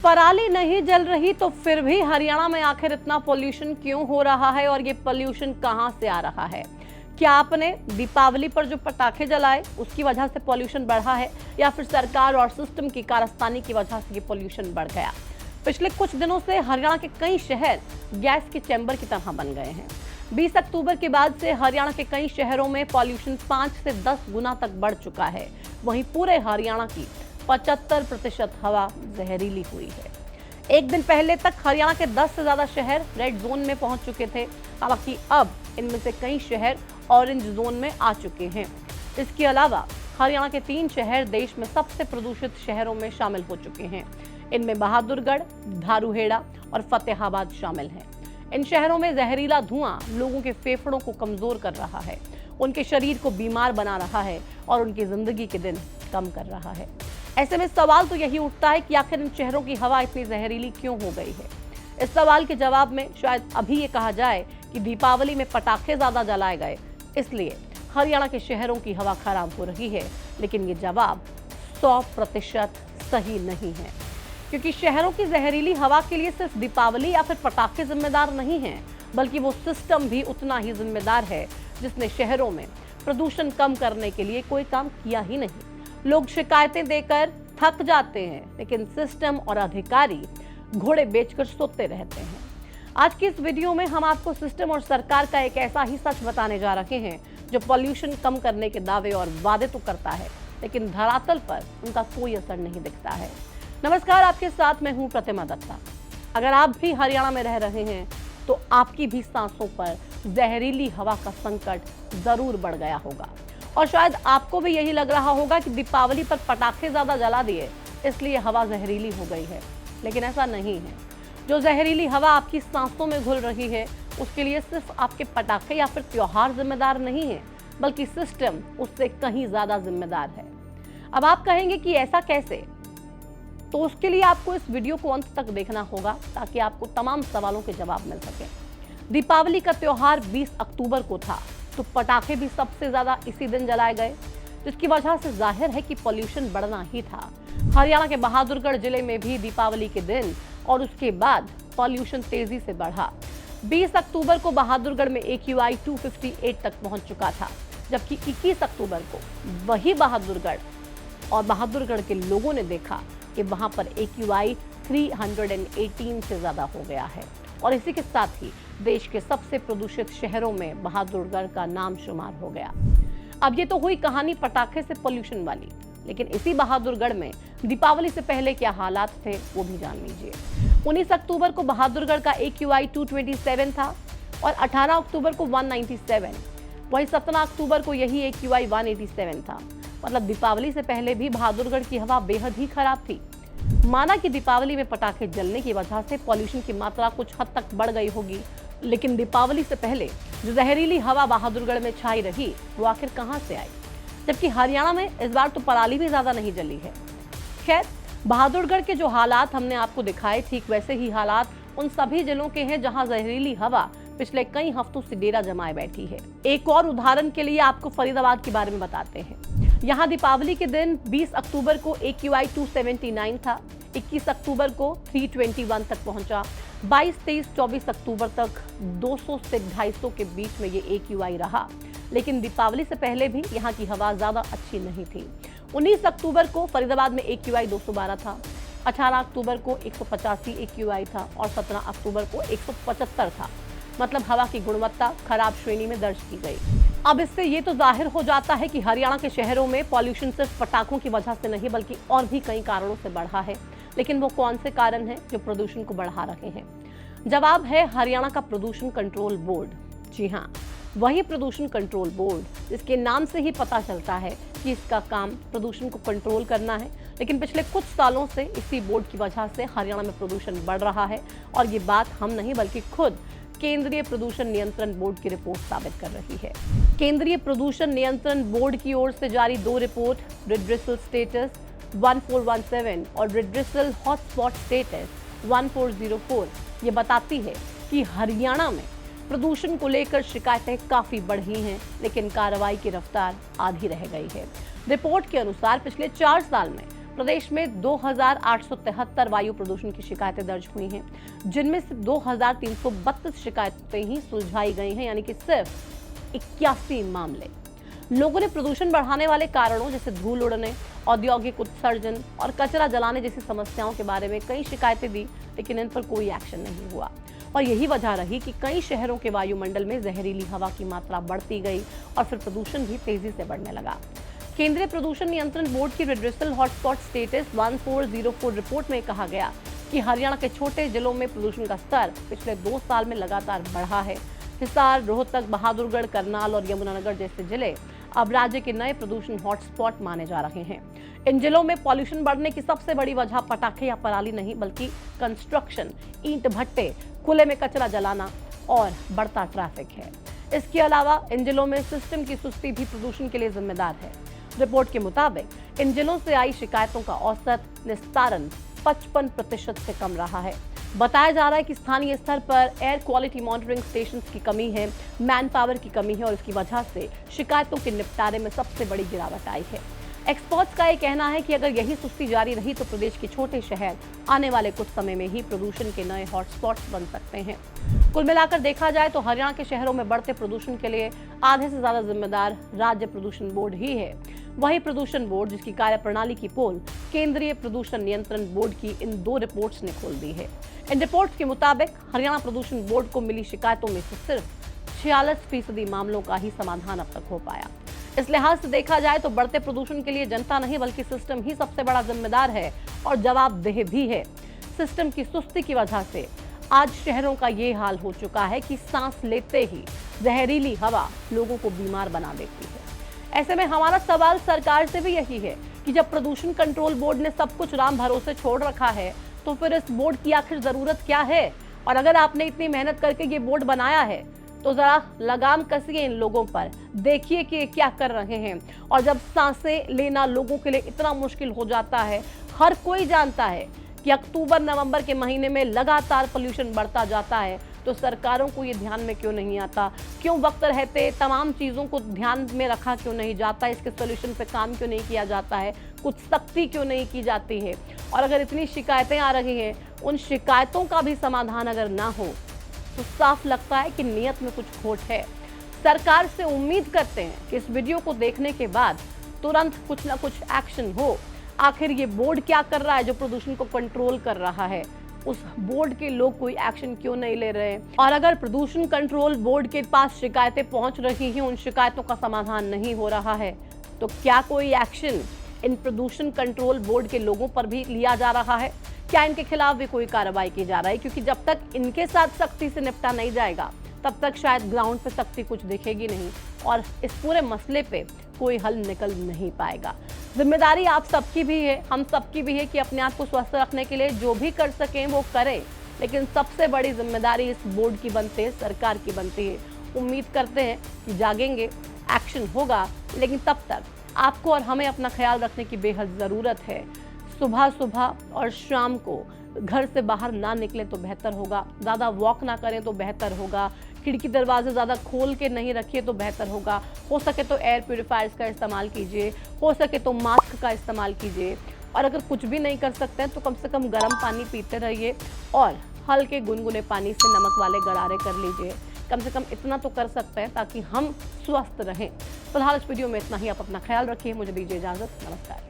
पराली नहीं जल रही तो फिर भी हरियाणा में आखिर इतना पोल्यूशन क्यों हो रहा है और ये पोल्यूशन कहां से आ रहा है? क्या आपने दीपावली पर जो पटाखे जलाए उसकी वजह से पोल्यूशन बढ़ा है या फिर सरकार और सिस्टम की कारस्तानी की वजह से ये पोल्यूशन बढ़ गया? पिछले कुछ दिनों से हरियाणा के कई शहर गैस के चैम्बर की तरह बन गए हैं। 20 अक्टूबर के बाद से हरियाणा के कई शहरों में पॉल्यूशन 5 से 10 गुना तक बढ़ चुका है। वहीं पूरे हरियाणा की 75% हवा जहरीली हुई है। एक दिन पहले तक हरियाणा के 10 से ज्यादा शहर रेड जोन में पहुंच चुके थे। हालांकि अब इनमें से कई शहर ऑरेंज जोन में आ चुके हैं। इसके अलावा हरियाणा के 3 शहर देश में सबसे प्रदूषित शहरों में शामिल हो चुके हैं। इनमें बहादुरगढ़, धारूहेड़ा और फतेहाबाद शामिल हैं। इन शहरों में जहरीला धुआं लोगों के फेफड़ों को कमजोर कर रहा है, उनके शरीर को बीमार बना रहा है और उनकी जिंदगी के दिन कम कर रहा है। ऐसे में सवाल तो यही उठता है कि आखिर इन शहरों की हवा इतनी जहरीली क्यों हो गई है। इस सवाल के जवाब में शायद अभी ये कहा जाए कि दीपावली में पटाखे ज्यादा जलाए गए, इसलिए हरियाणा के शहरों की हवा खराब हो रही है। लेकिन ये जवाब 100% सही नहीं है, क्योंकि शहरों की जहरीली हवा के लिए सिर्फ दीपावली या फिर पटाखे जिम्मेदार नहीं हैं, बल्कि वो सिस्टम भी उतना ही जिम्मेदार है जिसने शहरों में प्रदूषण कम करने के लिए कोई काम किया ही नहीं। लोग शिकायतें देकर थक जाते हैं, लेकिन सिस्टम और अधिकारी घोड़े बेचकर सोते रहते हैं। आज की इस वीडियो में हम आपको सिस्टम और सरकार का एक ऐसा ही सच बताने जा रहे हैं जो पॉल्यूशन कम करने के दावे और वादे तो करता है, लेकिन धरातल पर उनका कोई असर नहीं दिखता है। नमस्कार, आपके साथ मैं हूं प्रतिमा दत्ता। अगर आप भी हरियाणा में रह रहे हैं तो आपकी भी सांसों पर जहरीली हवा का संकट जरूर बढ़ गया होगा और शायद आपको भी यही लग रहा होगा कि दीपावली पर पटाखे ज्यादा जला दिए इसलिए हवा जहरीली हो गई है। लेकिन ऐसा नहीं है। जो जहरीली हवा आपकी सांसों में घुल रही है उसके लिए सिर्फ आपके पटाखे या फिर त्योहार जिम्मेदार नहीं है, बल्कि सिस्टम उससे कहीं ज्यादा जिम्मेदार है। अब आप कहेंगे कि ऐसा कैसे? तो उसके लिए आपको इस वीडियो को अंत तक देखना होगा ताकि आपको तमाम सवालों के जवाब मिल सके। दीपावली का त्योहार 20 अक्टूबर को था, तो पटाखे भी सबसे ज्यादा इसी दिन जलाए गए, जिसकी वजह से जाहिर है कि पॉल्यूशन बढ़ना ही था। हरियाणा के बहादुरगढ़ जिले में भी दीपावली के दिन और उसके बाद पॉल्यूशन तेजी से बढ़ा। 20 अक्टूबर को बहादुरगढ़ में AQI 258 तक पहुंच चुका था, जबकि 21 अक्टूबर को वही बहादुरगढ़ के लोगों ने देखा कि वहां पर AQI 318 से ज्यादा हो गया है। और इसी के साथ ही देश के सबसे प्रदूषित शहरों में बहादुरगढ़ का नाम शुमार हो गया। अब ये तो हुई कहानी पटाखे से पोल्यूशन वाली, लेकिन इसी बहादुरगढ़ में दीपावली से पहले क्या हालात थे वो भी जान लीजिए। 19 अक्टूबर को बहादुरगढ़ का AQI 227 था और 18 अक्टूबर को 197। वही 17 अक्टूबर को यही AQI 187 था। मतलब दीपावली से पहले भी बहादुरगढ़ की हवा बेहद ही खराब थी। माना कि दीपावली में पटाखे जलने की वजह से पॉल्यूशन की मात्रा कुछ हद तक बढ़ गई होगी, लेकिन दीपावली से पहले जो जहरीली हवा बहादुरगढ़ में छाई रही वो आखिर कहां से आई? जबकि हरियाणा में इस बार तो पराली भी ज्यादा नहीं जली है। खैर, बहादुरगढ़ के जो हालात हमने आपको दिखाए, ठीक वैसे ही हालात उन सभी जिलों के हैं जहां जहरीली हवा पिछले कई हफ्तों से डेरा जमाए बैठी है। एक और उदाहरण के लिए आपको फरीदाबाद के बारे में बताते हैं। यहाँ दीपावली के दिन 20 अक्टूबर को AQI 279 था, 21 अक्टूबर को 321 तक पहुंचा, 22, 23, 24 अक्टूबर तक 200 से 250 के बीच में ये AQI रहा। लेकिन दीपावली से पहले भी यहाँ की हवा ज्यादा अच्छी नहीं थी। 19 अक्टूबर को फरीदाबाद में AQI 212 था, 18 अक्टूबर को 185 AQI था और 17 अक्टूबर को 175 था। मतलब हवा की गुणवत्ता खराब श्रेणी में दर्ज की गई। अब इससे ये तो जाहिर हो जाता है कि हरियाणा के शहरों में पॉल्यूशन सिर्फ पटाखों की वजह से नहीं, बल्कि और भी कई कारणों से बढ़ा है। लेकिन वो कौन से कारण हैं जो प्रदूषण को बढ़ा रहे हैं? जवाब है हरियाणा का प्रदूषण कंट्रोल बोर्ड। जी हाँ, वही प्रदूषण कंट्रोल बोर्ड जिसके नाम से ही पता चलता है कि इसका काम प्रदूषण को कंट्रोल करना है। लेकिन पिछले कुछ सालों से इसी बोर्ड की वजह से हरियाणा में प्रदूषण बढ़ रहा है और ये बात हम नहीं बल्कि खुद केंद्रीय प्रदूषण नियंत्रण बोर्ड की रिपोर्ट साबित कर रही है। केंद्रीय प्रदूषण नियंत्रण बोर्ड की ओर से जारी 2 रिपोर्ट, रिड्रेसल स्टेटस 1417 और रिड्रेसल हॉटस्पॉट स्टेटस 1404, ये बताती है कि हरियाणा में प्रदूषण को लेकर शिकायतें काफी बढ़ी हैं, लेकिन कार्रवाई की रफ्तार आधी रह गई है। रिपोर्ट के अनुसार पिछले 4 साल में प्रदेश में 2873 वायु प्रदूषण की शिकायतें दर्ज हुई हैं, जिनमें से 2332 शिकायतें ही सुलझाई गई हैं, यानी कि सिर्फ 81 मामले। लोगों ने प्रदूषण बढ़ाने वाले कारणों जैसे धूल उड़ने, औद्योगिक उत्सर्जन और कचरा जलाने जैसी समस्याओं के बारे में कई शिकायतें दी, लेकिन इन पर कोई एक्शन नहीं हुआ। और यही वजह रही कि कई शहरों के वायुमंडल में जहरीली हवा की मात्रा बढ़ती गई और फिर प्रदूषण भी तेजी से बढ़ने लगा। केंद्रीय प्रदूषण नियंत्रण बोर्ड की रेड्रेसल हॉटस्पॉट स्टेटस 1404 रिपोर्ट में कहा गया कि हरियाणा के छोटे जिलों में प्रदूषण का स्तर पिछले 2 साल में लगातार बढ़ा है। हिसार, रोहतक, बहादुरगढ़, करनाल और यमुनानगर जैसे जिले अब राज्य के नए प्रदूषण हॉटस्पॉट माने जा रहे हैं। इन जिलों में पॉल्यूशन बढ़ने की सबसे बड़ी वजह पटाखे या पराली नहीं, बल्कि कंस्ट्रक्शन, ईंट भट्टे, खुले में कचरा जलाना और बढ़ता ट्रैफिक है। इसके अलावा इन जिलों में सिस्टम की सुस्ती भी प्रदूषण के लिए जिम्मेदार है। रिपोर्ट के मुताबिक इन जिलों से आई शिकायतों का औसत निस्तारण 55% से कम रहा है। बताया जा रहा है कि स्थानीय स्तर पर एयर क्वालिटी मॉनिटरिंग स्टेशंस की कमी है, मैन पावर की कमी है और इसकी वजह से शिकायतों के निपटारे में सबसे बड़ी गिरावट आई है। एक्सपर्ट्स का ये कहना है कि अगर यही सुस्ती जारी रही तो प्रदेश के छोटे शहर आने वाले कुछ समय में ही प्रदूषण के नए हॉटस्पॉट्स बन सकते हैं। कुल मिलाकर देखा जाए तो हरियाणा के शहरों में बढ़ते प्रदूषण के लिए आधे से ज्यादा जिम्मेदार राज्य प्रदूषण बोर्ड ही है। वही प्रदूषण बोर्ड, जिसकी कार्यप्रणाली की पोल केंद्रीय प्रदूषण नियंत्रण बोर्ड की इन 2 रिपोर्ट्स ने खोल दी है। इन रिपोर्ट्स के मुताबिक हरियाणा प्रदूषण बोर्ड को मिली शिकायतों में से सिर्फ 46% मामलों का ही समाधान अब तक हो पाया। इस लिहाज से देखा जाए तो बढ़ते प्रदूषण के लिए जनता नहीं बल्कि सिस्टम ही सबसे बड़ा जिम्मेदार है और जवाबदेह भी है। सिस्टम की सुस्ती की वजह से आज शहरों का ये हाल हो चुका है कि सांस लेते ही जहरीली हवा लोगों को बीमार बना देती है। ऐसे में हमारा सवाल सरकार से भी यही है कि जब प्रदूषण कंट्रोल बोर्ड ने सब कुछ राम भरोसे छोड़ रखा है तो फिर इस बोर्ड की आखिर जरूरत क्या है? और अगर आपने इतनी मेहनत करके ये बोर्ड बनाया है तो जरा लगाम कसिए इन लोगों पर, देखिए कि क्या कर रहे हैं। और जब सांसें लेना लोगों के लिए इतना मुश्किल हो जाता है, हर कोई जानता है कि अक्टूबर नवंबर के महीने में लगातार पोल्यूशन बढ़ता जाता है, तो सरकारों को ये ध्यान में क्यों नहीं आता? क्यों वक्त रहते तमाम चीज़ों को ध्यान में रखा क्यों नहीं जाता? इसके सोल्यूशन पे काम क्यों नहीं किया जाता है? कुछ सख्ती क्यों नहीं की जाती है? और अगर इतनी शिकायतें आ रही हैं, उन शिकायतों का भी समाधान अगर ना हो तो साफ लगता है कि नीयत में कुछ खोट है। सरकार से उम्मीद करते हैं कि इस वीडियो को देखने के बाद तुरंत कुछ ना कुछ एक्शन हो। आखिर ये बोर्ड क्या कर रहा है जो प्रदूषण को कंट्रोल कर रहा है? उस बोर्ड के लोग कोई एक्शन क्यों नहीं ले रहे हैं? और अगर प्रदूषण कंट्रोल बोर्ड के पास शिकायतें पहुंच रही हैं, उन शिकायतों का समाधान नहीं हो रहा है, तो क्या कोई एक्शन इन प्रदूषण कंट्रोल बोर्ड के लोगों पर भी लिया जा रहा है? क्या इनके खिलाफ भी कोई कार्रवाई की जा रही है? क्योंकि जब तक इनके साथ सख्ती से निपटा नहीं जाएगा तब तक शायद ग्राउंड पे सख्ती कुछ दिखेगी नहीं और इस पूरे मसले पे कोई हल निकल नहीं पाएगा। जिम्मेदारी आप सबकी भी है, हम सबकी भी है कि अपने आप को स्वस्थ रखने के लिए जो भी कर सकें वो करें, लेकिन सबसे बड़ी जिम्मेदारी इस बोर्ड की बनती है, सरकार की बनती है। उम्मीद करते हैं कि जागेंगे, एक्शन होगा, लेकिन तब तक आपको और हमें अपना ख्याल रखने की बेहद ज़रूरत है। सुबह सुबह और शाम को घर से बाहर ना निकलें तो बेहतर होगा, ज़्यादा वॉक ना करें तो बेहतर होगा, खिड़की दरवाजे ज़्यादा खोल के नहीं रखिए तो बेहतर होगा। हो सके तो एयर प्यूरिफायर्स का इस्तेमाल कीजिए, हो सके तो मास्क का इस्तेमाल कीजिए, और अगर कुछ भी नहीं कर सकते हैं तो कम से कम गर्म पानी पीते रहिए और हल्के गुनगुने पानी से नमक वाले गरारे कर लीजिए। कम से कम इतना तो कर सकते हैं ताकि हम स्वस्थ रहें। फिलहाल इस वीडियो में इतना ही। आप अपना ख्याल रखिए। मुझे दीजिए इजाज़त। नमस्कार।